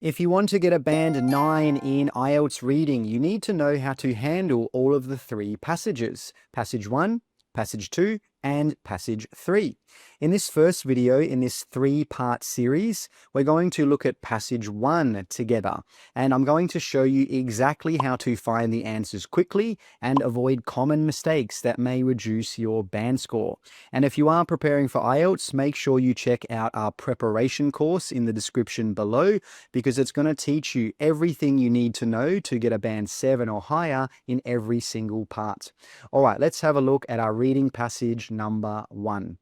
If you want to get a band 9 in IELTS reading, you need to know how to handle all of the three passages. Passage 1, Passage 2, and Passage 3. In this first video, in this three-part series, we're going to look at Passage 1 together. And I'm going to show you exactly how to find the answers quickly and avoid common mistakes that may reduce your band score. And if you are preparing for IELTS, make sure you check out our preparation course in the description below, because it's going to teach you everything you need to know to get a band 7 or higher in every single part. All right, let's have a look at our reading passage number 1.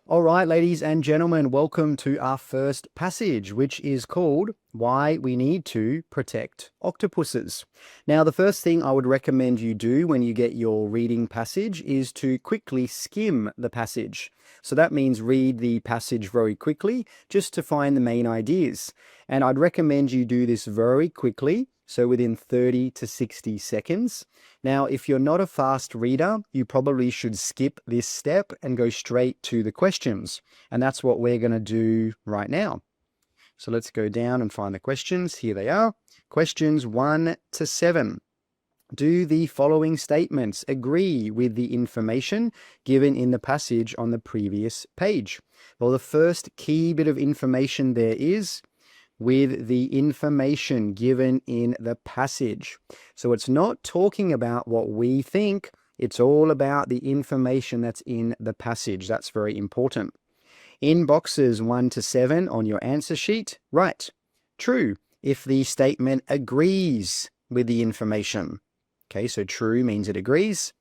All right, ladies and gentlemen, welcome to our first passage, which is called Why We Need to Protect Octopuses. Now, the first thing I would recommend you do when you get your reading passage is to quickly skim the passage. So that means read the passage very quickly just to find the main ideas. And I'd recommend you do this very quickly, so within 30 to 60 seconds. Now, if you're not a fast reader, you probably should skip this step and go straight to the questions. And that's what we're going to do right now. So let's go down and find the questions. Here they are. Questions 1 to 7. Do the following statements agree with the information given in the passage on the previous page? Well, the first key bit of information there is with the information given in the passage. So it's not talking about what we think, it's all about the information that's in the passage. That's very important. In boxes 1 to 7 on your answer sheet, write true if the statement agrees with the information. Okay, so true means it agrees.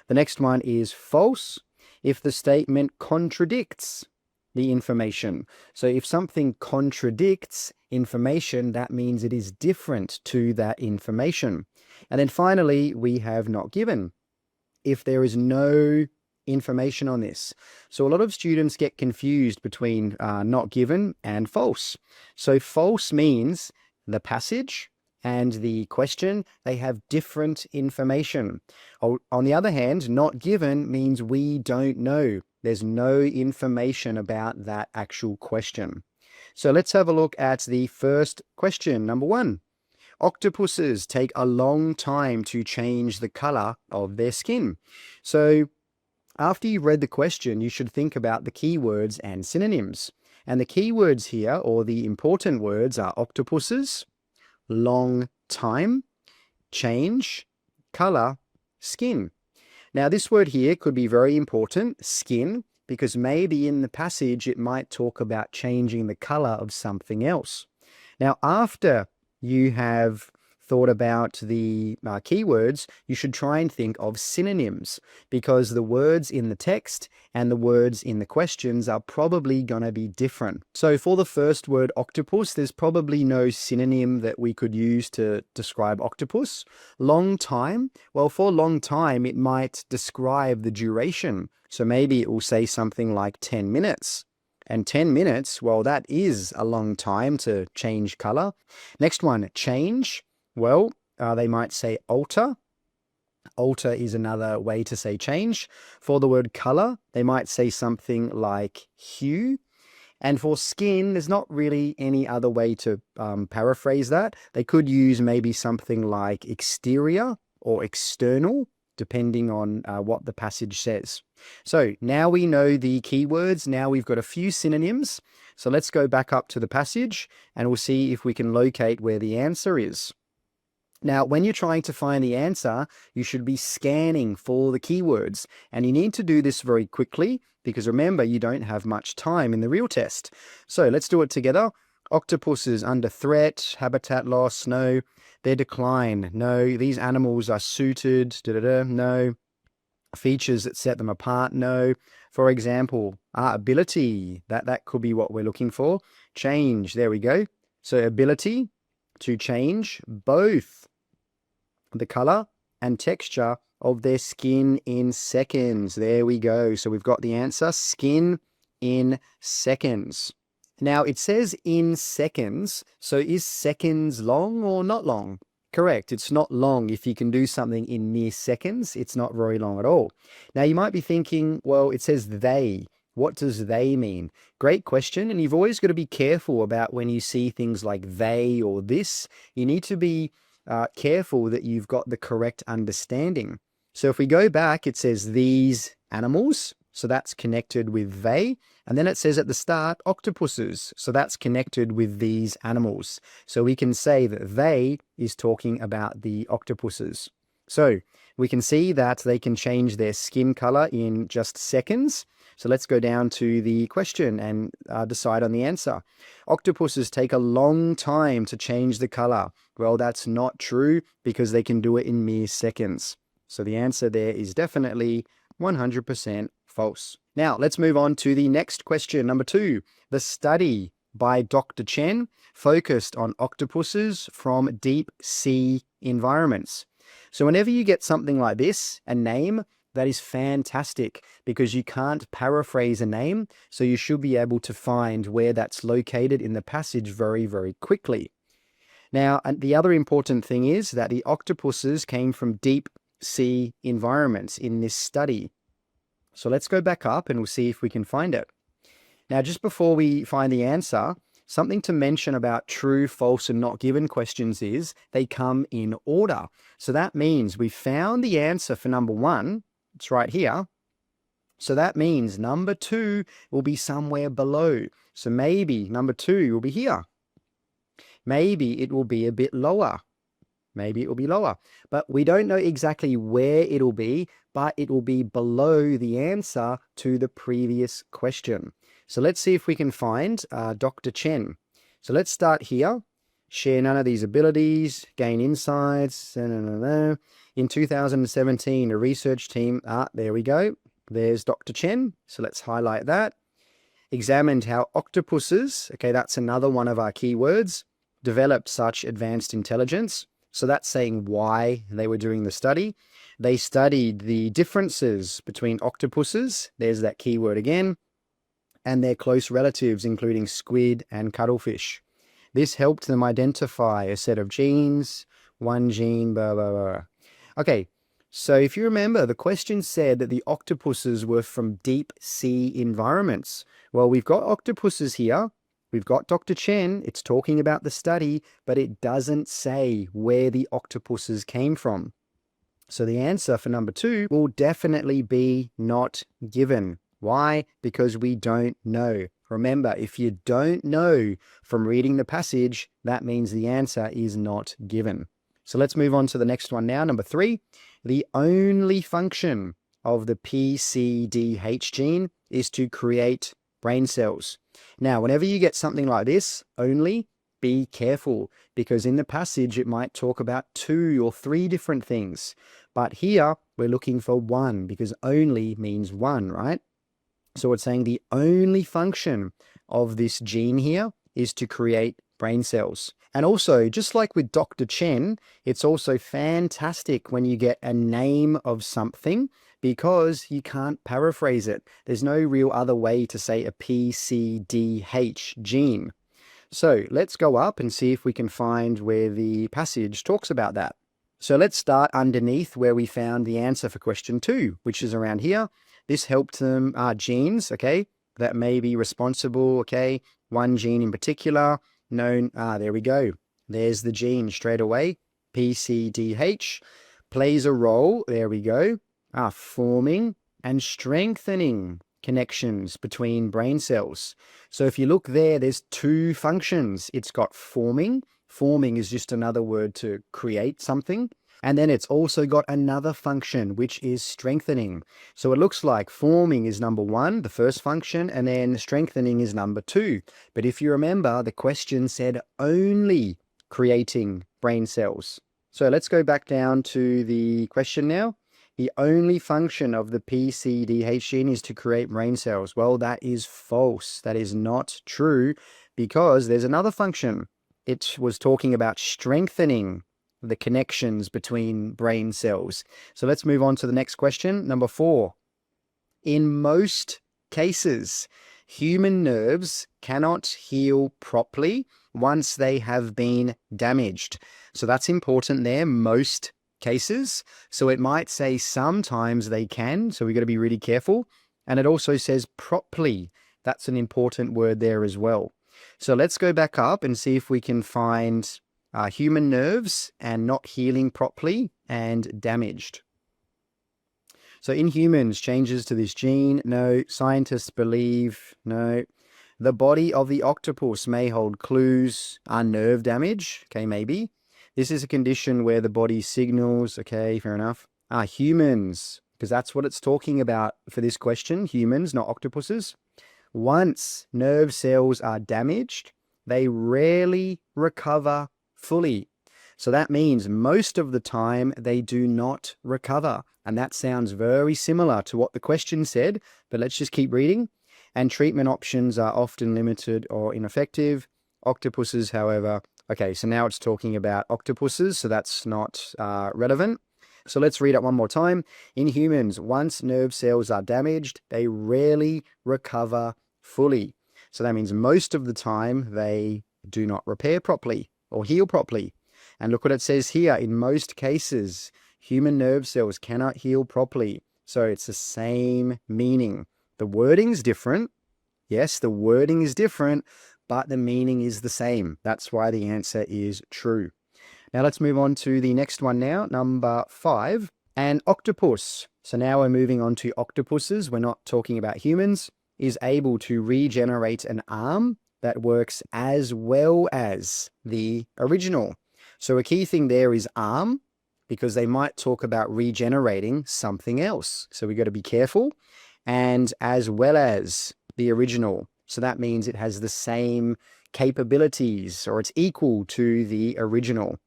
The next one is false if the statement contradicts the information. So if something contradicts information, that means it is different to that information. And then finally, we have not given. If there is no information on this. So a lot of students get confused between not given and false. So false means the passage and the question, they have different information. On the other hand, not given means we don't know. There's no information about that actual question. So let's have a look at the first question, number 1. Octopuses take a long time to change the color of their skin. So after you've read the question, you should think about the keywords and synonyms. And the keywords here, or the important words, are octopuses, long time, change, color, skin. Now, this word here could be very important, skin, because maybe in the passage it might talk about changing the color of something else. Now, after you have thought about the keywords, you should try and think of synonyms, because the words in the text and the words in the questions are probably going to be different. So for the first word octopus, there's probably no synonym that we could use to describe octopus. Long time, well, for long time, it might describe the duration. So maybe it will say something like 10 minutes. And 10 minutes, well, that is a long time to change color. Next one, change. Well, they might say alter. Alter is another way to say change. For the word color, they might say something like hue. And for skin, there's not really any other way to paraphrase that. They could use maybe something like exterior or external, depending on what the passage says. So now we know the keywords. Now we've got a few synonyms. So let's go back up to the passage and we'll see if we can locate where the answer is. Now, when you're trying to find the answer, you should be scanning for the keywords. And you need to do this very quickly because remember, you don't have much time in the real test. So let's do it together. Octopuses under threat, habitat loss, no. Their decline, no. These animals are suited, no. Features that set them apart, no. For example, ability, that could be what we're looking for. Change, there we go. So ability to change both the color and texture of their skin in seconds. There we go. So we've got the answer, skin in seconds. Now it says in seconds, so is seconds long or not long? Correct, it's not long. If you can do something in mere seconds, it's not very long at all. Now you might be thinking, well, it says they. What does they mean? Great question. And you've always got to be careful about when you see things like they or this. You need to be careful that you've got the correct understanding. So if we go back, it says these animals. So that's connected with they. And then it says at the start, octopuses. So that's connected with these animals. So we can say that they is talking about the octopuses. So we can see that they can change their skin color in just seconds. So let's go down to the question and decide on the answer. Octopuses take a long time to change the color. Well, that's not true because they can do it in mere seconds. So the answer there is definitely 100% false. Now, let's move on to the next question, number 2. The study by Dr. Chen focused on octopuses from deep sea environments. So whenever you get something like this, a name, that is fantastic because you can't paraphrase a name, so you should be able to find where that's located in the passage very, very quickly. Now, and the other important thing is that the octopuses came from deep sea environments in this study. So let's go back up and we'll see if we can find it. Now, just before we find the answer, something to mention about true, false, and not given questions is they come in order. So that means we found the answer for number 1. It's right here. So that means number 2 will be somewhere below. So maybe number 2 will be here. Maybe it will be a bit lower. Maybe it will be lower. But we don't know exactly where it'll be, but it will be below the answer to the previous question. So let's see if we can find Dr. Chen. So let's start here. Share none of these abilities, gain insights. In 2017, a research team, there we go. There's Dr. Chen. So let's highlight that. Examined how octopuses, okay, that's another one of our keywords, developed such advanced intelligence. So that's saying why they were doing the study. They studied the differences between octopuses, there's that keyword again, and their close relatives, including squid and cuttlefish. This helped them identify a set of genes, one gene, blah, blah, blah. Okay, so if you remember, the question said that the octopuses were from deep sea environments. Well, we've got octopuses here. We've got Dr. Chen. It's talking about the study, but it doesn't say where the octopuses came from. So the answer for number 2 will definitely be not given. Why? Because we don't know. Remember, if you don't know from reading the passage, that means the answer is not given. So let's move on to the next one now. Number 3, the only function of the PCDH gene is to create brain cells. Now, whenever you get something like this, only, be careful, because in the passage it might talk about 2 or 3 different things. But here we're looking for 1 because only means 1, right? So it's saying the only function of this gene here is to create brain cells. And also, just like with Dr. Chen, it's also fantastic when you get a name of something because you can't paraphrase it. There's no real other way to say a PCDH gene. So let's go up and see if we can find where the passage talks about that. So let's start underneath where we found the answer for question 2, which is around here. This helped them, genes, okay, that may be responsible, okay, one gene in particular, known, there we go. There's the gene straight away, PCDH, plays a role, there we go, forming and strengthening connections between brain cells. So if you look there, there's 2 functions. It's got forming. Forming is just another word to create something. And then it's also got another function, which is strengthening. So it looks like forming is number 1, the first function, and then strengthening is number 2. But if you remember, the question said only creating brain cells. So let's go back down to the question now. The only function of the PCDH gene is to create brain cells. Well, that is false. That is not true because there's another function. It was talking about strengthening the connections between brain cells. So let's move on to the next question. Number 4. In most cases, human nerves cannot heal properly once they have been damaged. So that's important there, most cases. So it might say sometimes they can, so we've got to be really careful. And it also says properly. That's an important word there as well. So let's go back up and see if we can find human nerves and not healing properly and damaged. So in humans, changes to this gene, no. Scientists believe, no. The body of the octopus may hold clues, nerve damage, okay, maybe. This is a condition where the body signals, okay, fair enough. Humans, because that's what it's talking about for this question, humans, not octopuses. Once nerve cells are damaged, they rarely recover fully. So that means most of the time they do not recover. And that sounds very similar to what the question said, but let's just keep reading. And treatment options are often limited or ineffective. Octopuses, however, okay, so now it's talking about octopuses, so that's not relevant. So let's read it one more time. In humans, once nerve cells are damaged, they rarely recover fully. So that means most of the time they do not repair properly or heal properly. And look what it says here. In most cases, human nerve cells cannot heal properly. So it's the same meaning. The wording's different. Yes, the wording is different, but the meaning is the same. That's why the answer is true. Now let's move on to the next one now, number 5. An octopus. So now we're moving on to octopuses. We're not talking about humans. Is able to regenerate an arm that works as well as the original. So a key thing there is arm, because they might talk about regenerating something else. So we've got to be careful. And as well as the original. So that means it has the same capabilities, or it's equal to the original.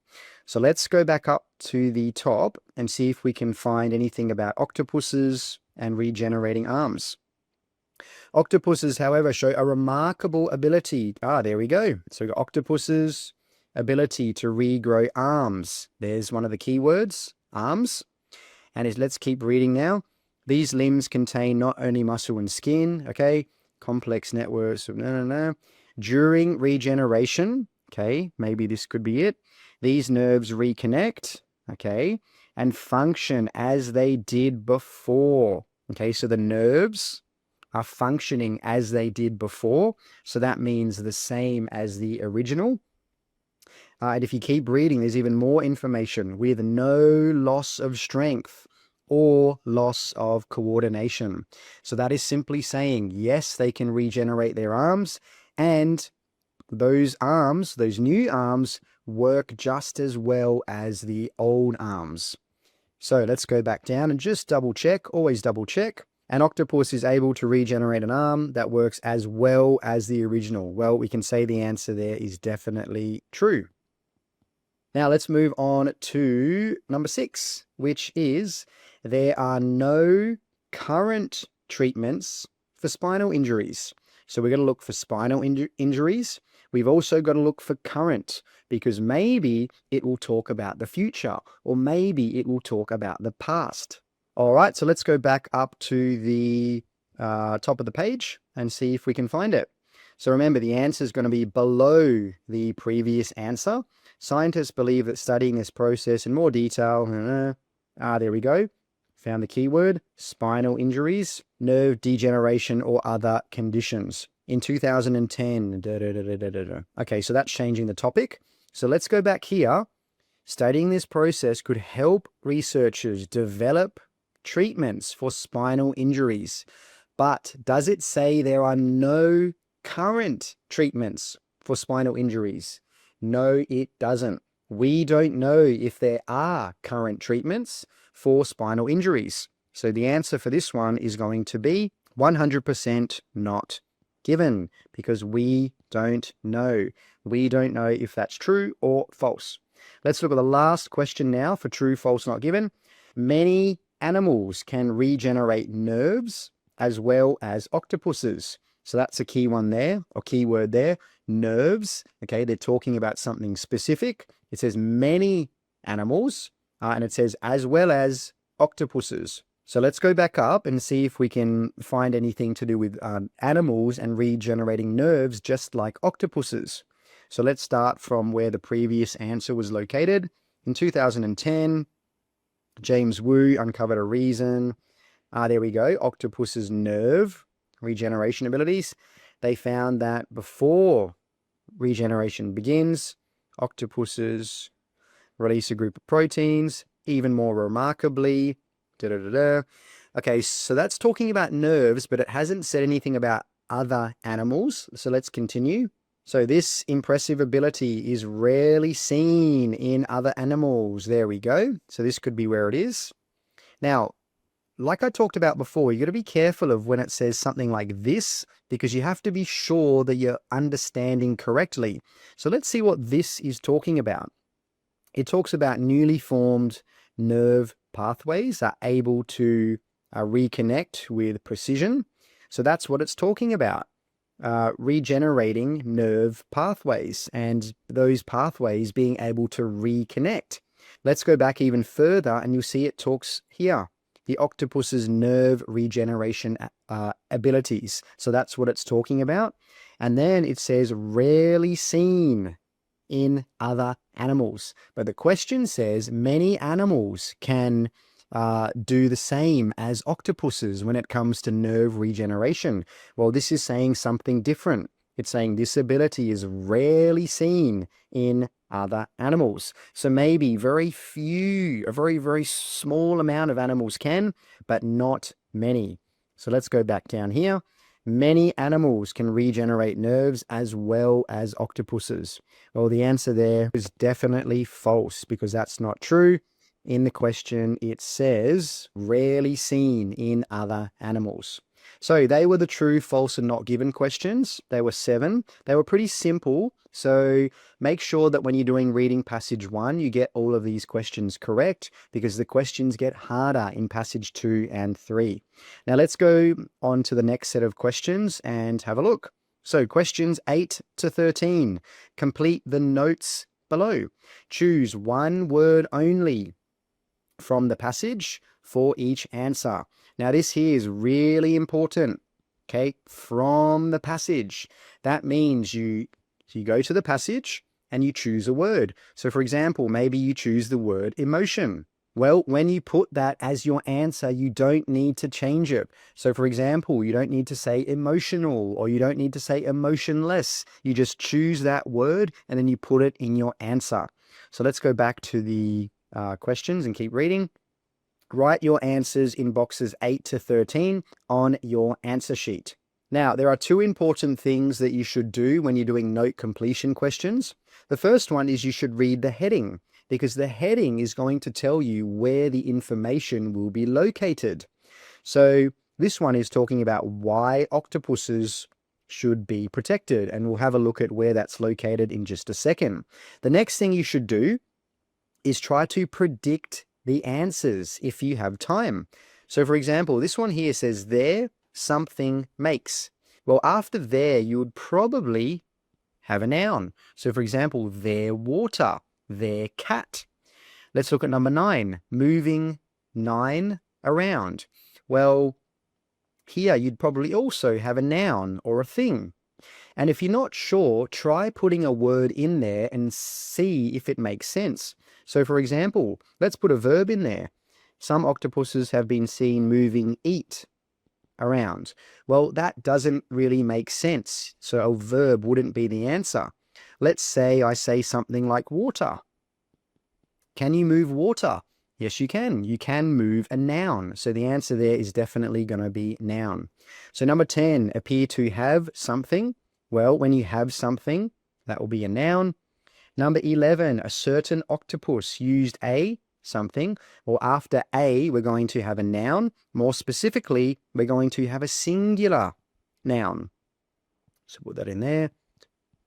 So let's go back up to the top and see if we can find anything about octopuses and regenerating arms. Octopuses, however, show a remarkable ability. There we go. So we've got octopuses, ability to regrow arms. There's one of the key words, arms. And let's keep reading now. These limbs contain not only muscle and skin, okay, complex networks of During regeneration, okay, maybe this could be it. These nerves reconnect, okay, and function as they did before. Okay, so the nerves are functioning as they did before. So that means the same as the original. And if you keep reading, there's even more information with no loss of strength or loss of coordination. So that is simply saying, yes, they can regenerate their arms, and those arms, those new arms, work just as well as the old arms. So let's go back down and just double check, always double check. An octopus is able to regenerate an arm that works as well as the original. Well, we can say the answer there is definitely true. Now let's move on to number 6, which is there are no current treatments for spinal injuries. So we're going to look for spinal injuries. We've also got to look for current, because maybe it will talk about the future, or maybe it will talk about the past. All right, so let's go back up to the top of the page and see if we can find it. So remember, the answer is going to be below the previous answer. Scientists believe that studying this process in more detail, there we go. Found the keyword, spinal injuries, nerve degeneration, or other conditions. In 2010, Okay, so that's changing the topic. So let's go back here. Studying this process could help researchers develop treatments for spinal injuries. But does it say there are no current treatments for spinal injuries? No, it doesn't. We don't know if there are current treatments for spinal injuries. So the answer for this one is going to be 100% not given, because we don't know. We don't know if that's true or false. Let's look at the last question now for true, false, not given. Many animals can regenerate nerves as well as octopuses. So that's a key one there, or keyword there, nerves. Okay, they're talking about something specific. It says many animals, and it says as well as octopuses. So let's go back up and see if we can find anything to do with animals and regenerating nerves, just like octopuses. So let's start from where the previous answer was located. In 2010, James Wu uncovered a reason There we go. Octopus's nerve regeneration abilities. They found that before regeneration begins, octopuses release a group of proteins. Even more remarkably, Okay, so that's talking about nerves, but it hasn't said anything about other animals. So let's continue. So this impressive ability is rarely seen in other animals. There we go. So this could be where it is. Now, like I talked about before, you got to be careful of when it says something like this, because you have to be sure that you're understanding correctly. So let's see what this is talking about. It talks about newly formed nerve pathways are able to reconnect with precision. So that's what it's talking about. Regenerating nerve pathways and those pathways being able to reconnect. Let's go back even further and you'll see it talks here. The octopus's nerve regeneration abilities. So that's what it's talking about. And then it says rarely seen in other animals. But the question says many animals can do the same as octopuses when it comes to nerve regeneration. Well, this is saying something different. It's saying this ability is rarely seen in other animals. So maybe very few, a very, very small amount of animals can, but not many. So let's go back down here. Many animals can regenerate nerves as well as octopuses. Well, the answer there is definitely false because that's not true. In the question, it says rarely seen in other animals. So they were the true, false, and not given questions. They were 7. They were pretty simple. So make sure that when you're doing reading passage 1, you get all of these questions correct because the questions get harder in passage 2 and 3. Now let's go on to the next set of questions and have a look. So questions 8 to 13. Complete the notes below. Choose one word only from the passage for each answer. Now this here is really important. Okay, from the passage. That means you go to the passage and you choose a word. So for example, maybe you choose the word emotion. Well, when you put that as your answer, you don't need to change it. So for example, you don't need to say emotional or you don't need to say emotionless. You just choose that word and then you put it in your answer. So let's go back to the questions and keep reading. Write your answers in boxes 8 to 13 on your answer sheet. Now, there are 2 important things that you should do when you're doing note completion questions. The first one is you should read the heading, because the heading is going to tell you where the information will be located. So this one is talking about why octopuses should be protected, and we'll have a look at where that's located in just a second. The next thing you should do is try to predict the answers if you have time. So for example, this one here says there something makes. Well, after there, you would probably have a noun. So for example, their water, their cat. Let's look at number 9, moving 9 around. Well, here you'd probably also have a noun or a thing. And if you're not sure, try putting a word in there and see if it makes sense. So for example, let's put a verb in there. Some octopuses have been seen moving eat around. Well, that doesn't really make sense. So a verb wouldn't be the answer. Let's say I say something like water. Can you move water? Yes, you can. You can move a noun. So the answer there is definitely going to be noun. So number 10, appear to have something. Well, when you have something, that will be a noun. Number 11, a certain octopus used a something. Well, after a, we're going to have a noun. More specifically, we're going to have a singular noun. So put that in there.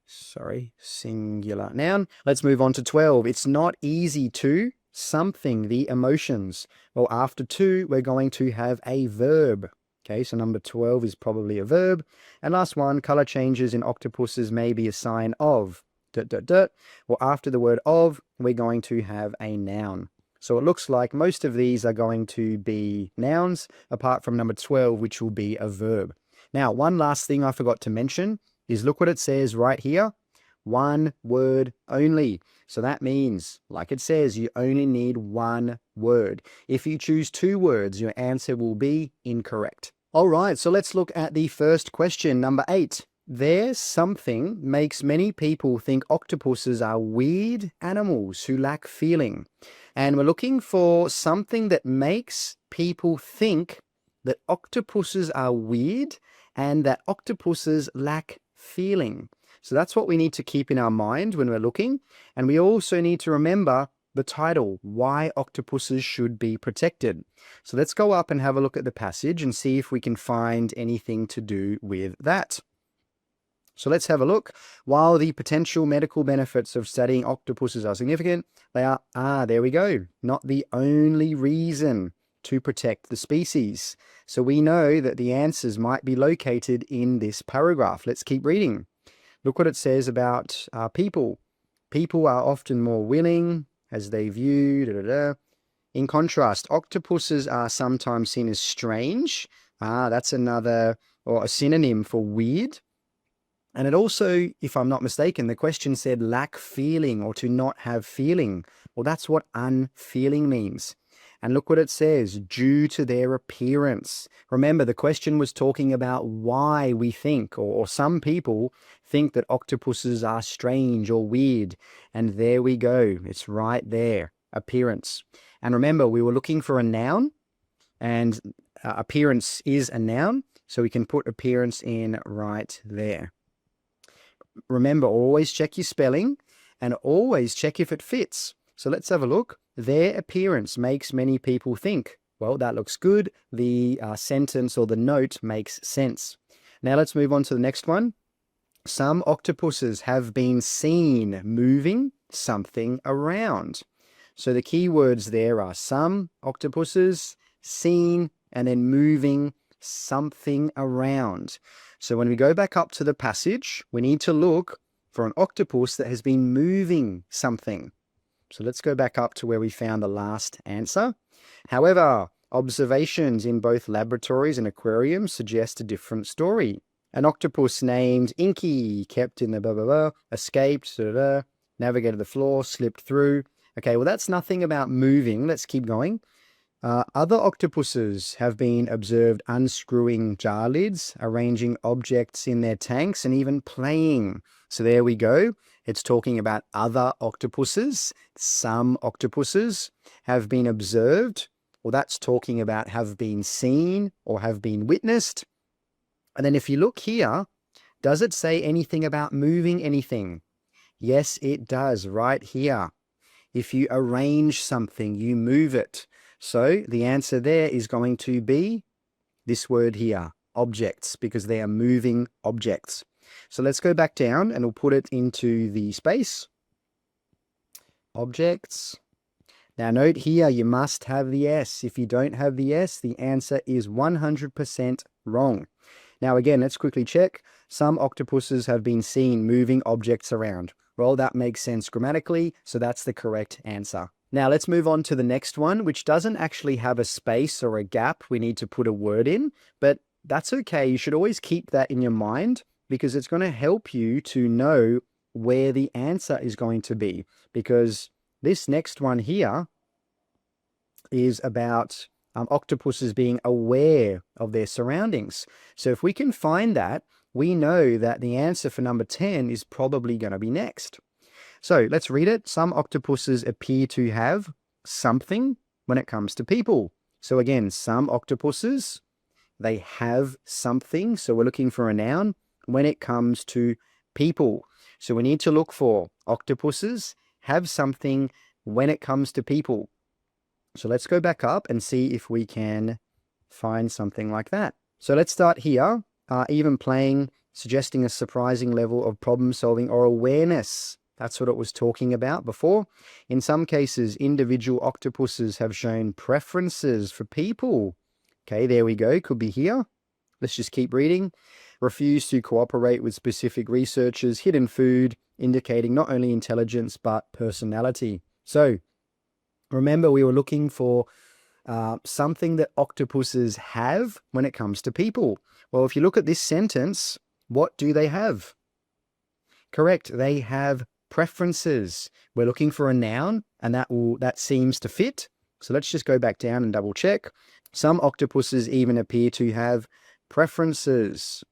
Sorry, singular noun. Let's move on to 12. It's not easy to something, the emotions. Well, after to, we're going to have a verb. Okay, so number 12 is probably a verb. And last one, color changes in octopuses may be a sign of. Well, after the word of, we're going to have a noun. So it looks like most of these are going to be nouns, apart from number 12, which will be a verb. Now, one last thing I forgot to mention is look what it says right here. one word only. So that means, like it says, you only need one word. If you choose two words, your answer will be incorrect. All right, so let's look at the first question, number 8. There's something makes many people think octopuses are weird animals who lack feeling. And we're looking for something that makes people think that octopuses are weird and that octopuses lack feeling. So that's what we need to keep in our mind when we're looking. And we also need to remember the title, Why Octopuses Should Be Protected. So let's go up and have a look at the passage and see if we can find anything to do with that. So let's have a look. While the potential medical benefits of studying octopuses are significant, they are, there we go, not the only reason to protect the species. So we know that the answers might be located in this paragraph. Let's keep reading. Look what it says about people. People are often more willing as they view. In contrast, octopuses are sometimes seen as strange. That's another, or a synonym for weird. And it also, if I'm not mistaken, the question said lack feeling or to not have feeling. Well, that's what unfeeling means. And look what it says, due to their appearance. Remember, the question was talking about why we think, or some people think that octopuses are strange or weird. And there we go. It's right there, appearance. And remember, we were looking for a noun, and appearance is a noun. So we can put appearance in right there. Remember, always check your spelling and always check if it fits. So let's have a look. Their appearance makes many people think. Well, that looks good. The sentence or the note makes sense. Now let's move on to the next one. Some octopuses have been seen moving something around. So the key words there are some octopuses, seen, and then moving something around. So when we go back up to the passage, we need to look for an octopus that has been moving something. So let's go back up to where we found the last answer. However, observations in both laboratories and aquariums suggest a different story. An octopus named Inky, kept in the blah, blah, blah, escaped, navigated the floor, slipped through. Okay, well, that's nothing about moving. Let's keep going. Other octopuses have been observed unscrewing jar lids, arranging objects in their tanks, and even playing. So there we go. It's talking about other octopuses. Some octopuses have been observed, or that's talking about have been seen or have been witnessed. And then if you look here, does it say anything about moving anything? Yes, it does, right here. If you arrange something, you move it. So the answer there is going to be this word here, objects, because they are moving objects. So let's go back down and we'll put it into the space. Objects. Now note here, you must have the S. If you don't have the S, the answer is 100% wrong. Now again, let's quickly check. Some octopuses have been seen moving objects around. Well, that makes sense grammatically, so that's the correct answer. Now let's move on to the next one, which doesn't actually have a space or a gap we need to put a word in, but that's okay. You should always keep that in your mind because it's going to help you to know where the answer is going to be. Because this next one here is about octopuses being aware of their surroundings. So if we can find that, we know that the answer for number 10 is probably going to be next. So let's read it. Some octopuses appear to have something when it comes to people. So again, some octopuses, they have something. So we're looking for a noun when it comes to people. So we need to look for octopuses have something when it comes to people. So let's go back up and see if we can find something like that. So let's start here. Even playing, suggesting a surprising level of problem solving or awareness. That's what it was talking about before. In some cases, individual octopuses have shown preferences for people. Okay, there we go. Could be here. Let's just keep reading. Refuse to cooperate with specific researchers. Hidden food, indicating not only intelligence, but personality. So remember, we were looking for something that octopuses have when it comes to people. Well, if you look at this sentence, what do they have? Correct. They have preferences. We're looking for a noun, and that seems to fit. So let's just go back down and double check. Some octopuses even appear to have preferences.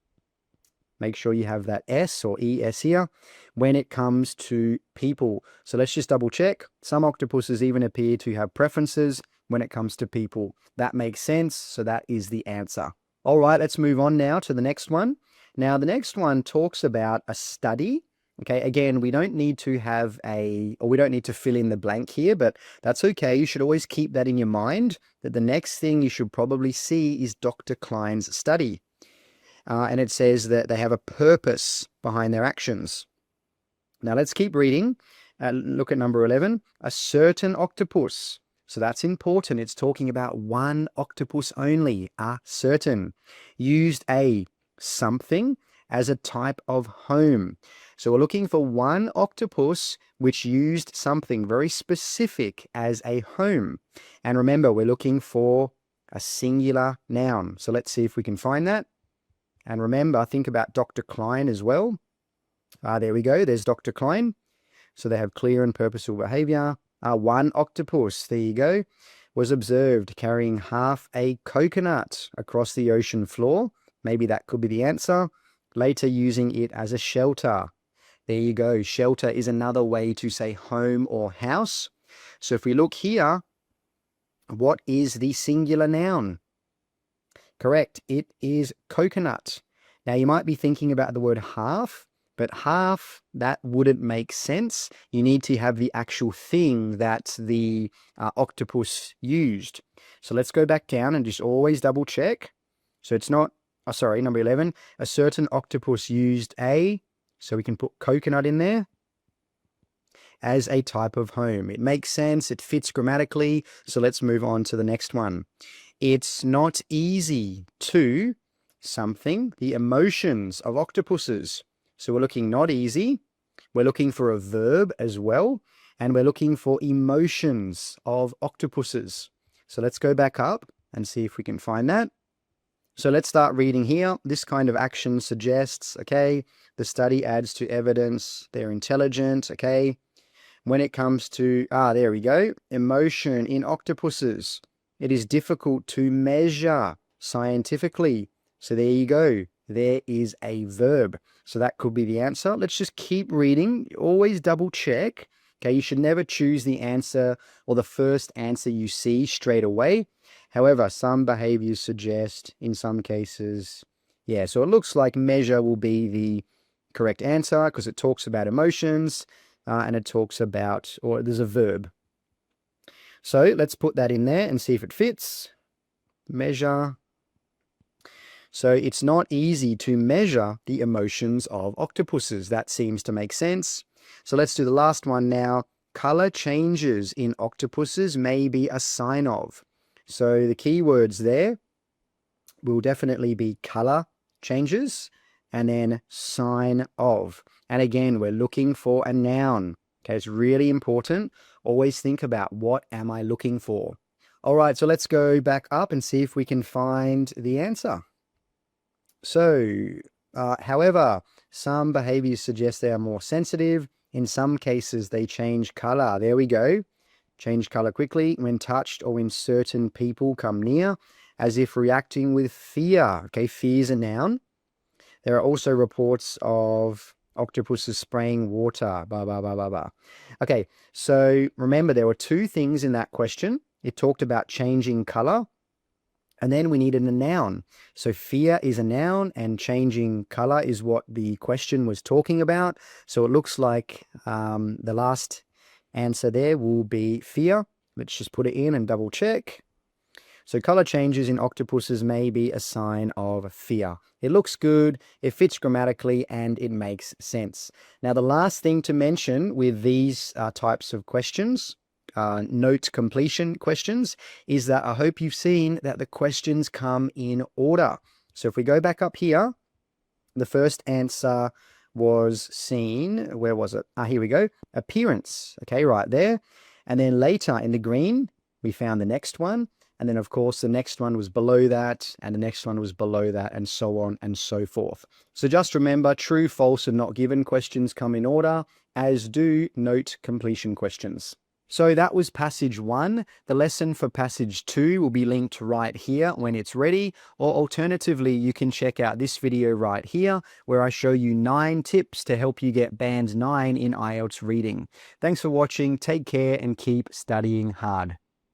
Make sure you have that S or ES here when it comes to people. So let's just double check. Some octopuses even appear to have preferences when it comes to people. That makes sense. So that is the answer. All right, let's move on now to the next one. Now, the next one talks about a study. Okay, again, we don't need to fill in the blank here, but that's okay. You should always keep that in your mind, that the next thing you should probably see is Dr. Klein's study. And it says that they have a purpose behind their actions. Now, let's keep reading. Look at number 11. A certain octopus. So that's important. It's talking about one octopus only. A certain. Used a something as a type of home. So we're looking for one octopus which used something very specific as a home. And remember, we're looking for a singular noun. So let's see if we can find that. And remember, think about Dr. Klein as well. There we go. There's Dr. Klein. So they have clear and purposeful behavior. One octopus, there you go, was observed carrying half a coconut across the ocean floor. Maybe that could be the answer. Later using it as a shelter. There you go. Shelter is another way to say home or house. So if we look here, what is the singular noun? Correct. It is coconut. Now you might be thinking about the word half, but half, that wouldn't make sense. You need to have the actual thing that the octopus used. So let's go back down and just always double check. So it's not, number 11, a certain octopus used a, so we can put coconut in there, as a type of home. It makes sense. It fits grammatically. So let's move on to the next one. It's not easy to something, the emotions of octopuses. So we're looking not easy. We're looking for a verb as well. And we're looking for emotions of octopuses. So let's go back up and see if we can find that. So let's start reading here. This kind of action suggests, okay, the study adds to evidence they're intelligent, okay. When it comes to, there we go, emotion in octopuses. It is difficult to measure scientifically. So there you go. There is a verb. So that could be the answer. Let's just keep reading. Always double check. Okay, you should never choose the answer or the first answer you see straight away. However, some behaviors suggest in some cases, so it looks like measure will be the correct answer because it talks about emotions and it talks about, or there's a verb. So let's put that in there and see if it fits. Measure. So it's not easy to measure the emotions of octopuses. That seems to make sense. So let's do the last one now. Color changes in octopuses may be a sign of. So the key words there will definitely be color changes and then sign of. And again, we're looking for a noun. Okay, it's really important. Always think about what am I looking for. All right, so let's go back up and see if we can find the answer. So, however, some behaviors suggest they are more sensitive. In some cases, they change color. There we go. Change color quickly when touched or when certain people come near, as if reacting with fear. Okay, fear is a noun. There are also reports of octopuses spraying water. Okay, so remember there were two things in that question. It talked about changing color, and then we needed a noun. So fear is a noun, and changing color is what the question was talking about. So it looks like the last answer there will be fear. Let's just put it in and double check. So color changes in octopuses may be a sign of fear. It looks good, it fits grammatically, and it makes sense. Now, the last thing to mention with these types of questions, note completion questions, is that I hope you've seen that the questions come in order. So if we go back up here, the first answer was seen, where was it? Here we go, appearance, okay, right there. And then later in the green, we found the next one, And then, of course, the next one was below that, and the next one was below that, and so on and so forth. So just remember, true, false, and not given questions come in order, as do note completion questions. So that was passage 1. The lesson for passage 2 will be linked right here when it's ready, or alternatively, you can check out this video right here where I show you 9 tips to help you get band 9 in IELTS reading. Thanks for watching, take care, and keep studying hard.